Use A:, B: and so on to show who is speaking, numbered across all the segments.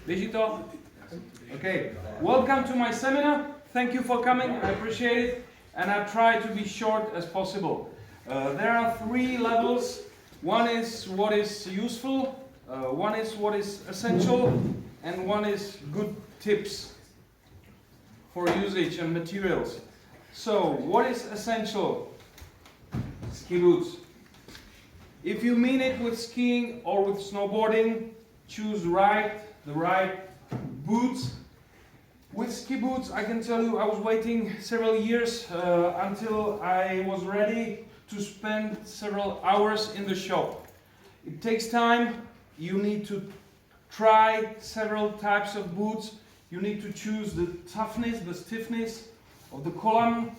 A: Běží to? Okay. Welcome to my seminar. Thank you for coming. I appreciate it. And I try to be short as possible. There are three levels. One is what is useful, one is what is essential, and one is good tips for usage and materials. So, what is essential? Ski boots. If you mean it with skiing or with snowboarding, choose the right boots. With ski boots, I can tell you I was waiting several years until I was ready to spend several hours in the shop. It takes time. You need to try several types of boots. You need to choose the toughness, the stiffness of the column,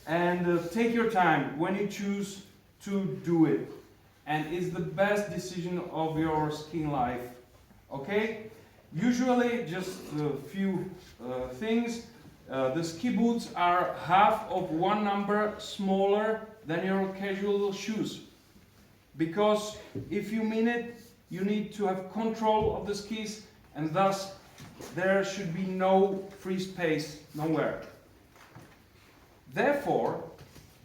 A: and take your time when you choose to do it. And it's the best decision of your skiing life. Okay? Usually, just a few things. The ski boots are half of one number smaller than your casual shoes. Because if you mean it, you need to have control of the skis, and thus there should be no free space nowhere. Therefore,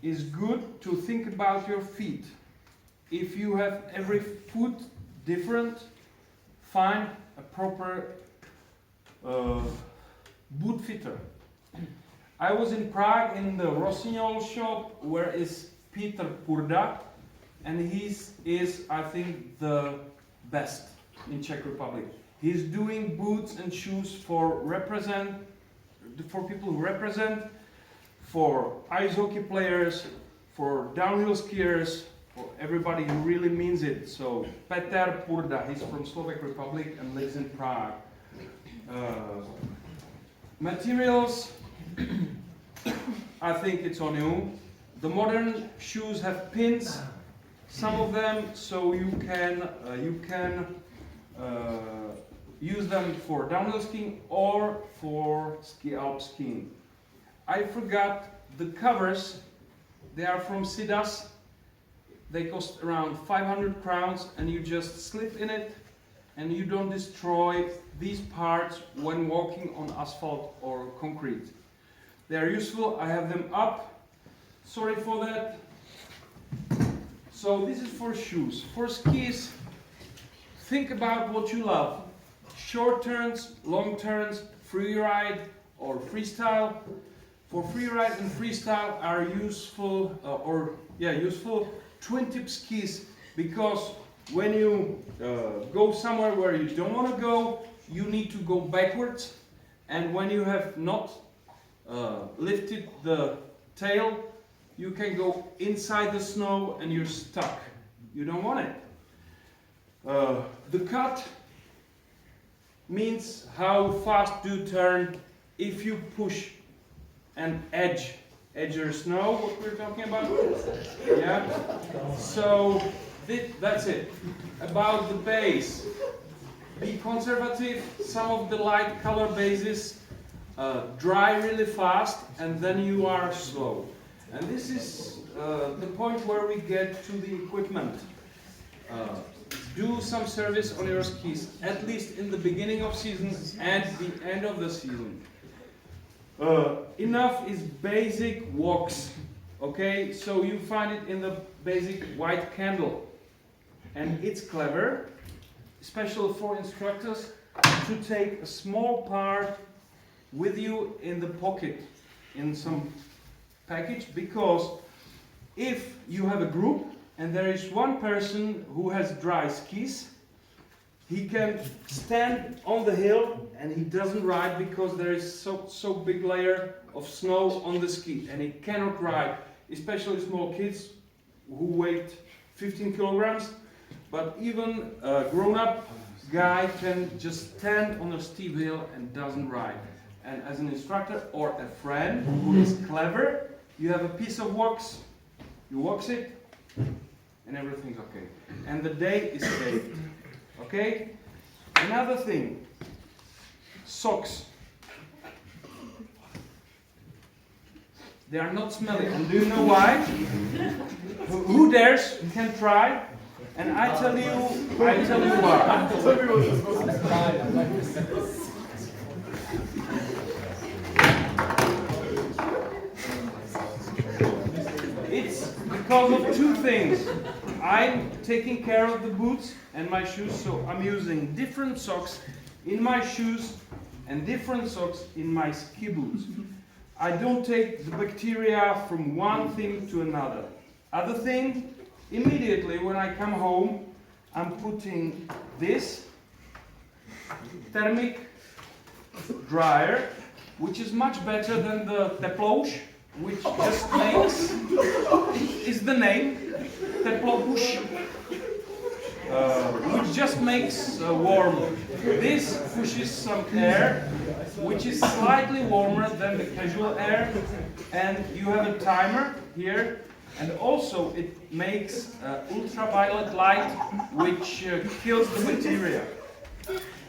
A: it's good to think about your feet. If you have every foot different, find a proper boot fitter. I was in Prague in the Rossignol shop where is Peter Purda, and he is, I think, the best in Czech Republic. He's doing boots and shoes for people who represent, for ice hockey players, for downhill skiers, for everybody who really means it. So Peter Purda, he's from Slovak Republic and lives in Prague. Materials, I think it's on you. The modern shoes have pins, some of them, so you can use them for downhill skiing or for ski alp skiing. I forgot the covers. They are from Sidas. They cost around 500 crowns, and you just slip in it, and you don't destroy these parts when walking on asphalt or concrete. They are useful. I have them up. Sorry for that. So this is for shoes. For skis, think about what you love. Short turns, long turns, free ride or freestyle. For free ride and freestyle are useful, useful twin tip skis, because when you go somewhere where you don't want to go, you need to go backwards, and when you have not lifted the tail, you can go inside the snow and you're stuck. You don't want it. The cut means how fast do you turn if you push an edger snow, what we're talking about. Yeah. So that's it. About the base, be conservative. Some of the light color bases dry really fast, and then you are slow. And this is the point where we get to the equipment. Do some service on your skis, at least in the beginning of season and the end of the season. Enough is basic wax. Okay, so you find it in the basic white candle, and it's clever, especially for instructors, to take a small part with you in the pocket in some package, because if you have a group and there is one person who has dry skis, he can stand on the hill and he doesn't ride because there is so big layer of snow on the ski, and he cannot ride, especially small kids who weigh 15 kilograms. But even a grown-up guy can just stand on a steep hill and doesn't ride. And as an instructor or a friend who is clever, you have a piece of wax, you wax it, and everything's okay. And the day is saved. Okay? Another thing, socks. They are not smelly. And do you know why? Who dares can try? And I tell you why. It's because of two things. I'm taking care of the boots and my shoes, so I'm using different socks in my shoes and different socks in my ski boots. I don't take the bacteria from one thing to another. Other thing, immediately when I come home, I'm putting this thermic dryer, which is much better than the Teplouche, which just makes, is the name, Teplouche, which just makes warm. This pushes some air, which is slightly warmer than the casual air, and you have a timer here, and also it makes ultraviolet light, which kills the bacteria.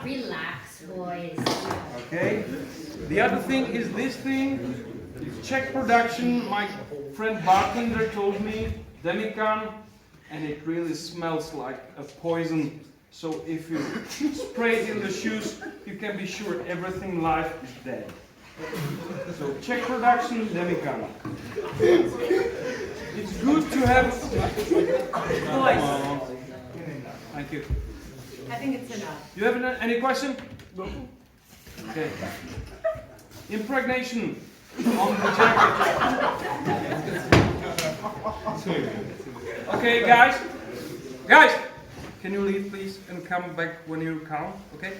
B: Relax, boys.
A: Okay. The other thing is this thing. It's Czech production. My friend bartender told me Demikan, and it really smells like a poison. So if you spray it in the shoes, you can be sure everything live is dead. So Czech production, Demikan. It's good to have. Thank you.
C: I think it's enough.
A: You have any question? Okay. Impregnation on the jacket. Okay, guys. Guys, can you leave, please, and come back when you calm? Okay.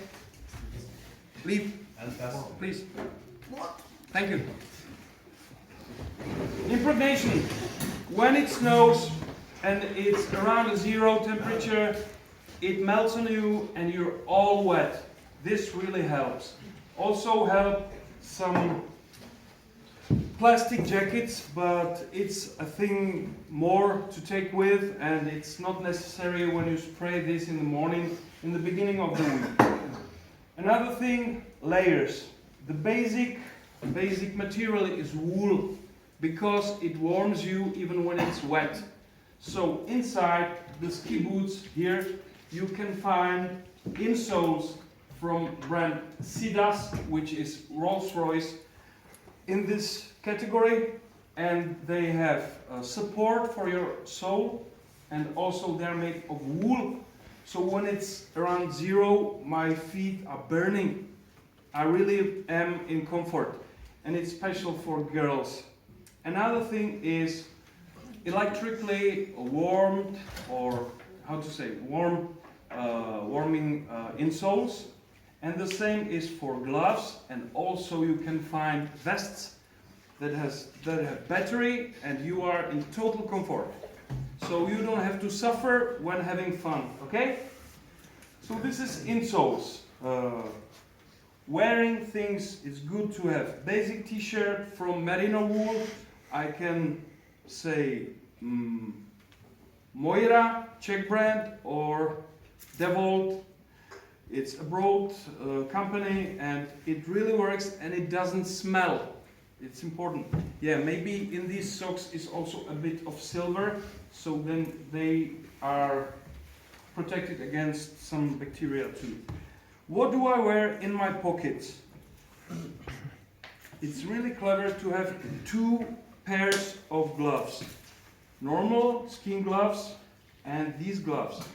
A: Leave, please. Thank you. Impregnation. When it snows and it's around a 0 temperature, it melts on you and you're all wet. This really helps. Also help some plastic jackets, but it's a thing more to take with, and it's not necessary when you spray this in the morning, in the beginning of the week. Another thing, layers. The basic material is wool, because it warms you even when it's wet. So inside the ski boots here, you can find insoles from brand Sidas, which is Rolls-Royce in this category, and they have support for your sole, and also they're made of wool. So when it's around 0, my feet are burning. I really am in comfort, and it's special for girls. Another thing is electrically warmed, or how to say, warming insoles, and the same is for gloves, and also you can find vests that have battery, and you are in total comfort. So you don't have to suffer when having fun, okay? So this is insoles. Wearing things is good to have. Basic t-shirt from merino wool. I can say Moira, Czech brand, or Devolt. It's a broad company, and it really works, and it doesn't smell. It's important. Yeah, maybe in these socks is also a bit of silver, so then they are protected against some bacteria too. What do I wear in my pockets? It's really clever to have 2 pairs of gloves. Normal skiing gloves and these gloves.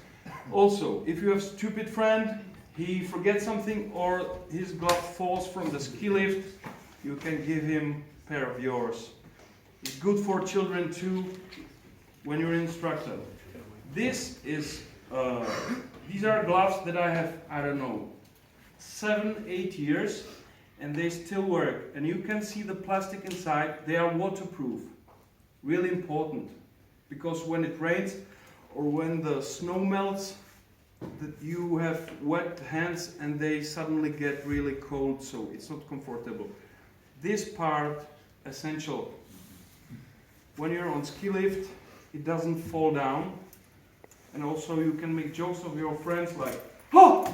A: Also, if you have a stupid friend, he forgets something or his glove falls from the ski lift, you can give him a pair of yours. It's good for children too when you're an instructor. These are gloves that I have, I don't know, 7-8 years, and they still work. And you can see the plastic inside. They are waterproof. Really important, because when it rains or when the snow melts, that you have wet hands and they suddenly get really cold, so it's not comfortable. This part essential. When you're on ski lift, it doesn't fall down, and also you can make jokes of your friends like, "Oh!"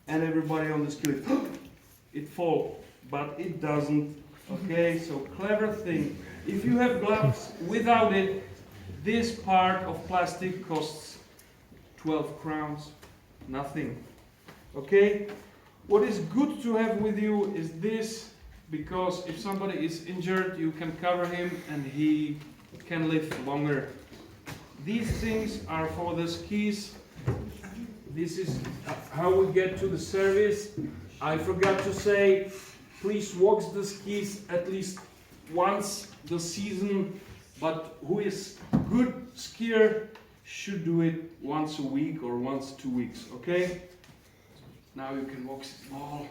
A: and everybody on the ski lift, it falls, but it doesn't. Okay, so clever thing. If you have gloves without it, this part of plastic costs 12 crowns, nothing. Okay, What is good to have with you is this, because if somebody is injured, you can cover him and he can live longer. These things are for the skis. This is how we get to the service. I forgot to say, please wash the skis at least once the season, but who is good skier should do it once a week or once 2 weeks, okay? Now you can wash it all.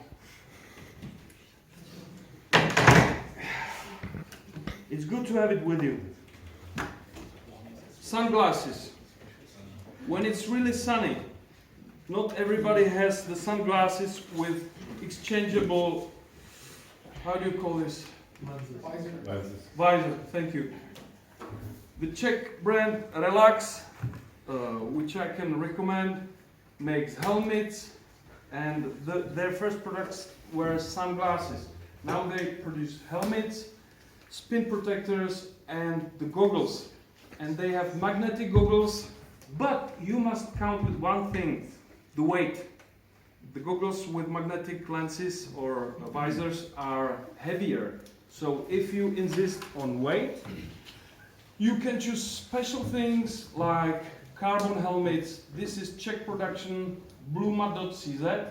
A: It's good to have it with you. Sunglasses. When it's really sunny, not everybody has the sunglasses with exchangeable, how do you call this? Visor, thank you. The Czech brand Relax, which I can recommend, makes helmets, and their first products were sunglasses. Now they produce helmets, spin protectors, and the goggles. And they have magnetic goggles, but you must count with one thing, the weight. The goggles with magnetic lenses or visors are heavier. So if you insist on weight, you can choose special things like carbon helmets. This is Czech production, Bluma.cz,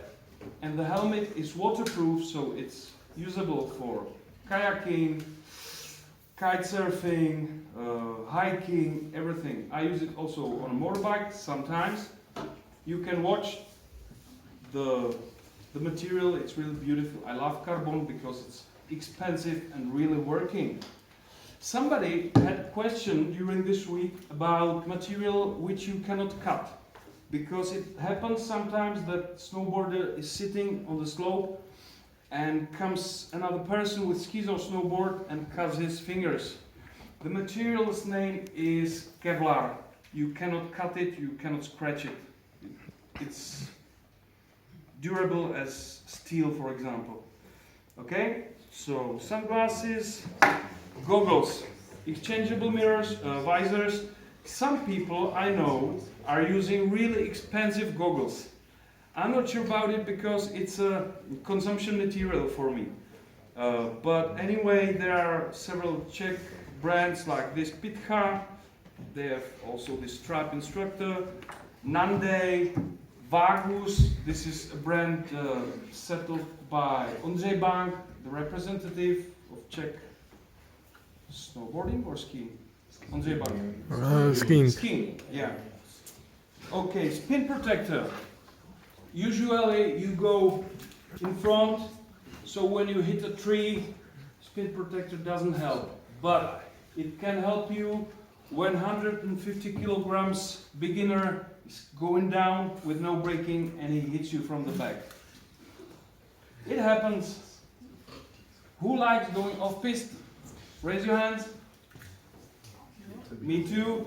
A: and the helmet is waterproof, so it's usable for kayaking, kite surfing, hiking, everything. I use it also on a motorbike sometimes. You can watch the material, it's really beautiful. I love carbon because it's expensive and really working. Somebody had a question during this week about material which you cannot cut, because it happens sometimes that snowboarder is sitting on the slope and comes another person with skis or snowboard and cuts his fingers. The material's name is Kevlar. You cannot cut it, you cannot scratch it. It's durable as steel, for example. Okay, so sunglasses, goggles, exchangeable mirrors, visors. Some people I know are using really expensive goggles. I'm not sure about it because it's a consumption material for me. But anyway, there are several Czech brands like this Pitcha. They have also this Strap Instructor, Nande, Vagus. This is a brand settled by Ondřej Bank, the representative of Czech snowboarding or skiing. Ondřej Bank.
D: Skiing.
A: Skiing, yeah. Okay, spin protector. Usually you go in front, so when you hit a tree, spin protector doesn't help. But it can help you when 150 kilograms beginner is going down with no braking and he hits you from the back. It happens. Who likes going off piste? Raise your hands. Me too.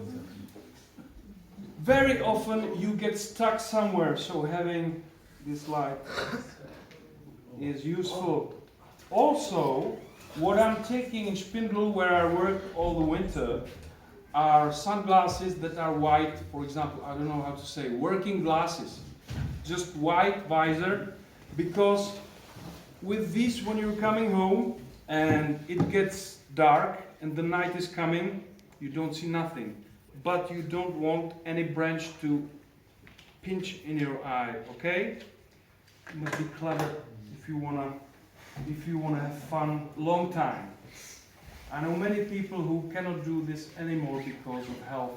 A: Very often you get stuck somewhere, so having this light is useful. Also, what I'm taking in Spindle, where I work all the winter, are sunglasses that are white. For example, I don't know how to say, working glasses. Just white visor, because with these, when you're coming home and it gets dark and the night is coming, you don't see nothing. But you don't want any branch to pinch in your eye, okay? You must be clever if you wanna have fun long time. I know many people who cannot do this anymore because of health.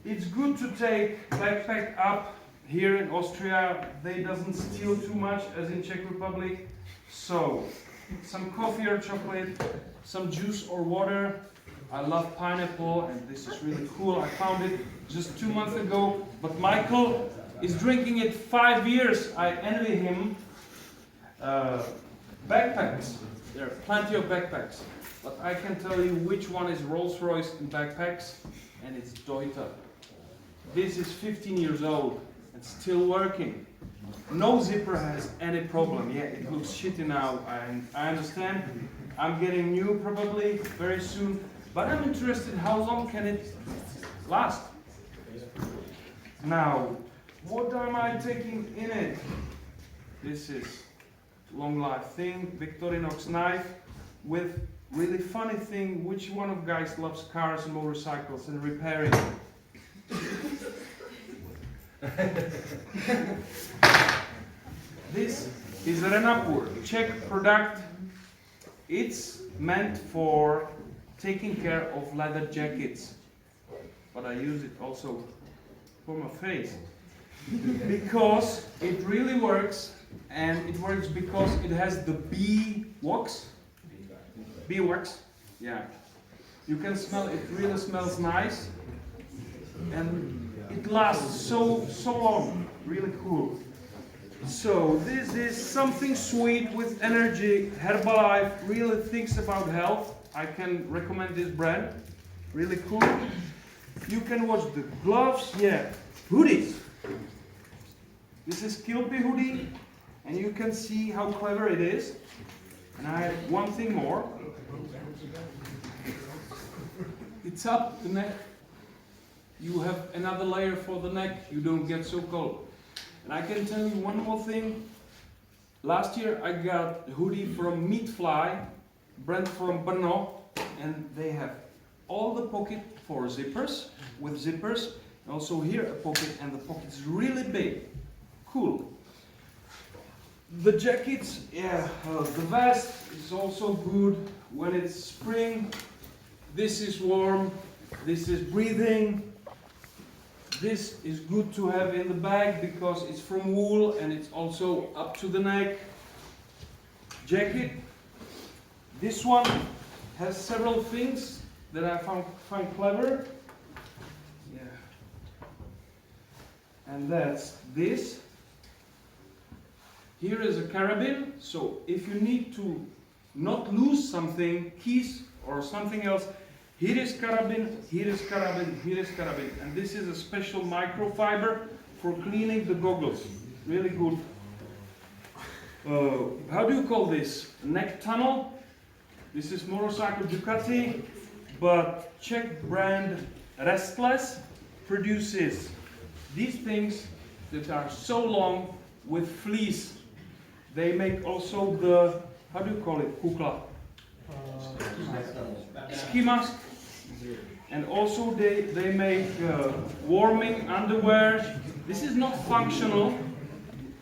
A: It's good to take backpack up. Here in Austria, they doesn't steal too much as in Czech Republic. So, some coffee or chocolate, some juice or water. I love pineapple, and this is really cool. I found it just 2 months ago, but Michael is drinking it 5 years. I envy him. Backpacks. There are plenty of backpacks, but I can tell you which one is Rolls-Royce in backpacks, and it's Deuter. This is 15 years old and still working. No zipper has any problem. Yeah, it looks shitty now, I understand. I'm getting new probably very soon. But I'm interested, how long can it last? Now, what am I taking in it? This is long life thing, Victorinox knife with really funny thing. Which one of guys loves cars and motorcycles and repairing? This is Renapur, Czech product. It's meant for taking care of leather jackets, but I use it also for my face because it really works, and it works because it has the bee wax. Yeah. You can smell it. Really smells nice, and it lasts so long. Really cool. So this is something sweet with energy. Herbalife really thinks about health. I can recommend this brand. Really cool. You can watch the gloves. Yeah, hoodies. This is Kilpie hoodie, and you can see how clever it is. And I have one thing more. It's up the neck. You have another layer for the neck. You don't get so cold. And I can tell you one more thing. Last year I got a hoodie from Meatfly, brand from Brno, and they have all the pocket for zippers, with zippers, and also here a pocket, and the pocket is really big. Cool. The jackets, yeah, the vest is also good when it's spring. This is warm, this is breathing. This is good to have in the bag because it's from wool and it's also up to the neck. Jacket. This one has several things that I find clever. Yeah. And that's this. Here is a carabin, so if you need to not lose something, keys or something else, here is carabin, here is carabin, here is carabin. And this is a special microfiber for cleaning the goggles. Really good. How do you call this? Neck tunnel. This is motorcycle Ducati, but Czech brand Restless produces these things that are so long with fleece. They make also the, how do you call it, kukla? Ski mask. And also they make warming underwear. This is not functional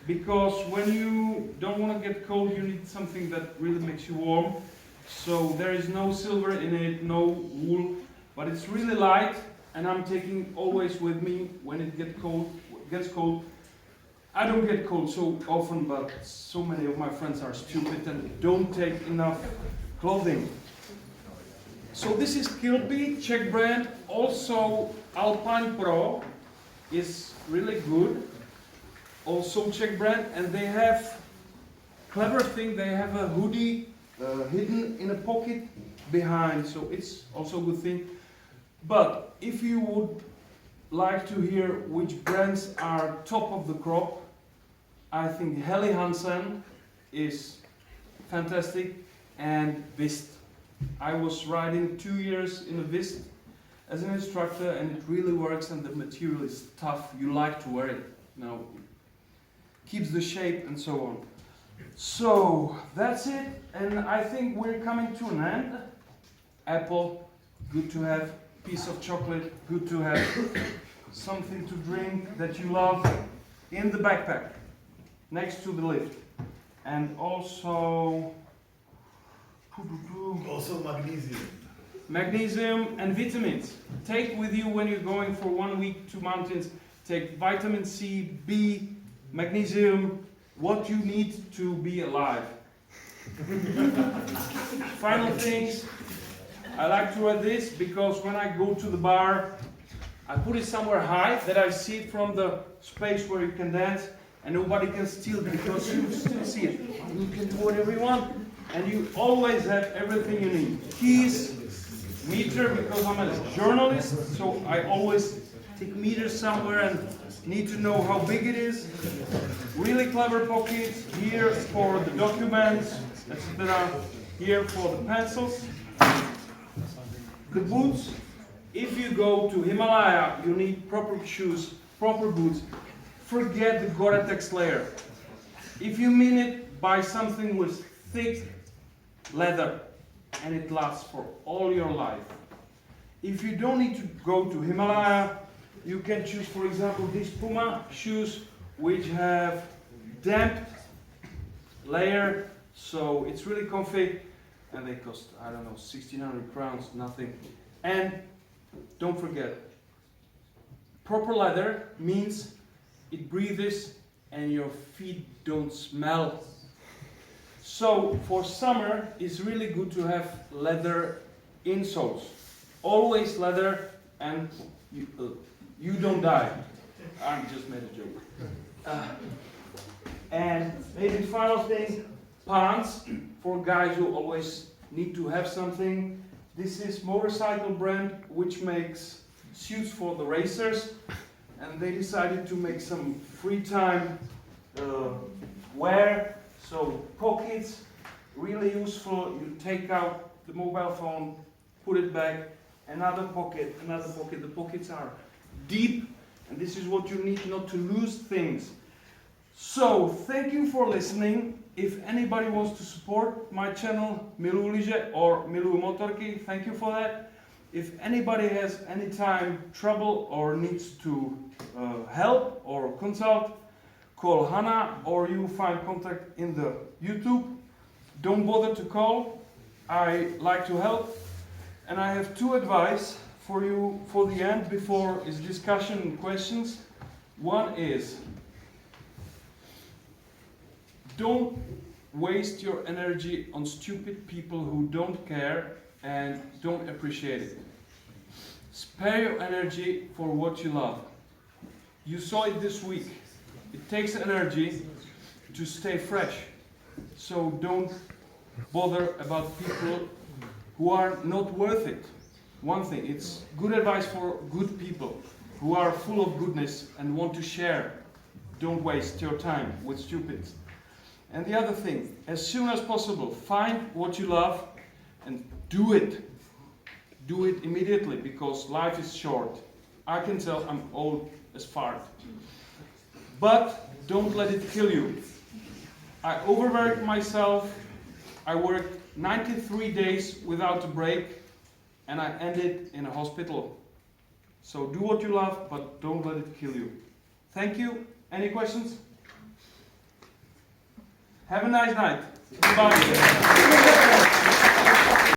A: because when you don't want to get cold, you need something that really makes you warm. So there is no silver in it, no wool, but it's really light, and I'm taking always with me when it gets cold. I don't get cold so often, but so many of my friends are stupid and don't take enough clothing. So this is Kilpie, Czech brand. Also Alpine Pro is really good. Also Czech brand, and they have clever thing. They have a hoodie hidden in a pocket behind, so it's also a good thing. But if you would like to hear which brands are top of the crop, I think Helly Hansen is fantastic, and Vist. I was riding 2 years in a Vist as an instructor, and it really works, and the material is tough. You like to wear it. Now, keeps the shape and so on. So that's it, and I think we're coming to an end. Apple, good to have. Piece of chocolate, good to have. Something to drink that you love in the backpack, next to the lift. And also
D: magnesium.
A: Magnesium and vitamins. Take with you when you're going for 1 week to mountains. Take vitamin C, B, magnesium, what you need to be alive. Final things. I like to wear this because when I go to the bar, I put it somewhere high that I see it from the space where you can dance, and nobody can steal it because you still see it. You can do whatever you want, and you always have everything you need. Keys, meter, because I'm a journalist, so I always take meters somewhere and need to know how big it is. Really clever pockets here for the documents, etc. Here for the pencils. The boots, if you go to Himalaya, you need proper shoes, proper boots. Forget the Gore-Tex layer. If you mean it, buy something with thick leather and it lasts for all your life. If you don't need to go to Himalaya, you can choose, for example, these Puma shoes, which have damped layer, so it's really comfy, and they cost, I don't know, 1,600 crowns, nothing. And don't forget, proper leather means it breathes and your feet don't smell. So for summer, it's really good to have leather insoles. Always leather, and you don't die. I just made a joke. And maybe final thing, pants for guys who always need to have something. This is motorcycle brand which makes suits for the racers, and they decided to make some free time wear. So pockets, really useful. You take out the mobile phone, put it back, another pocket, another pocket. The pockets are deep, and this is what you need not to lose things. So thank you for listening. If anybody wants to support my channel, Miluju Lyže or Miluju Motorky, thank you for that. If anybody has any time trouble or needs to help or consult, call Hannah, or you find contact in the YouTube. Don't bother to call. I like to help. And I have two advice for you for the end before is discussion and questions. One is, don't waste your energy on stupid people who don't care and don't appreciate it. Spare your energy for what you love. You saw it this week. It takes energy to stay fresh. So don't bother about people who are not worth it. One thing, it's good advice for good people who are full of goodness and want to share. Don't waste your time with stupids. And the other thing, as soon as possible, find what you love and do it. Do it immediately, because life is short. I can tell I'm old as fart. But don't let it kill you. I overworked myself. I worked 93 days without a break, and I ended in a hospital. So do what you love, but don't let it kill you. Thank you. Any questions? Have a nice night. Bye.